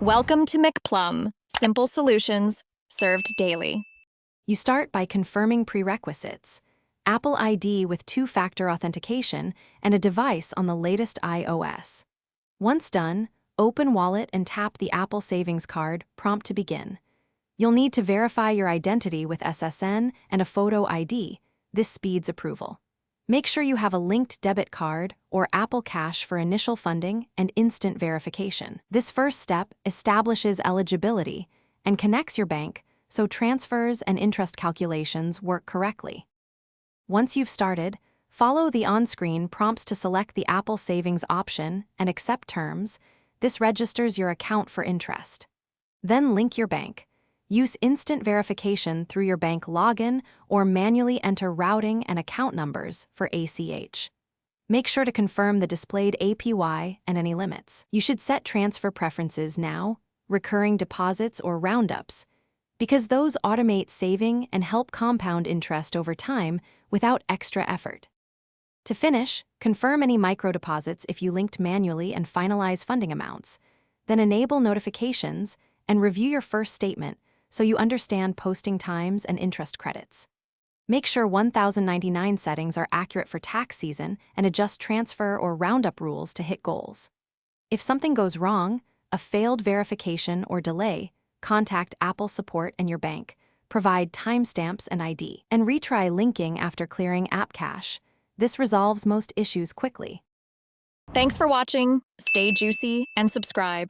Welcome to McPlum, simple solutions served daily. You start by confirming prerequisites: Apple ID with two-factor authentication and a device on the latest iOS. Once done, open Wallet and tap the Apple Savings card prompt to begin. You'll need to verify your identity with SSN and a photo ID. This speeds approval. Make sure you have a linked debit card or Apple Cash for initial funding and instant verification. This first step establishes eligibility and connects your bank so transfers and interest calculations work correctly. Once you've started, follow the on-screen prompts to select the Apple Savings option and accept terms. This registers your account for interest. Then link your bank. Use instant verification through your bank login or manually enter routing and account numbers for ACH. Make sure to confirm the displayed APY and any limits. You should set transfer preferences now, recurring deposits or roundups, because those automate saving and help compound interest over time without extra effort. To finish, confirm any microdeposits if you linked manually and finalize funding amounts. Then enable notifications and review your first statement so you understand posting times and interest credits. Make sure 1099 settings are accurate for tax season and adjust transfer or roundup rules to hit goals. If something goes wrong, a failed verification or delay, contact Apple support and your bank. Provide timestamps and ID, and retry linking after clearing app cache. This resolves most issues quickly. Thanks for watching. Stay juicy and subscribe.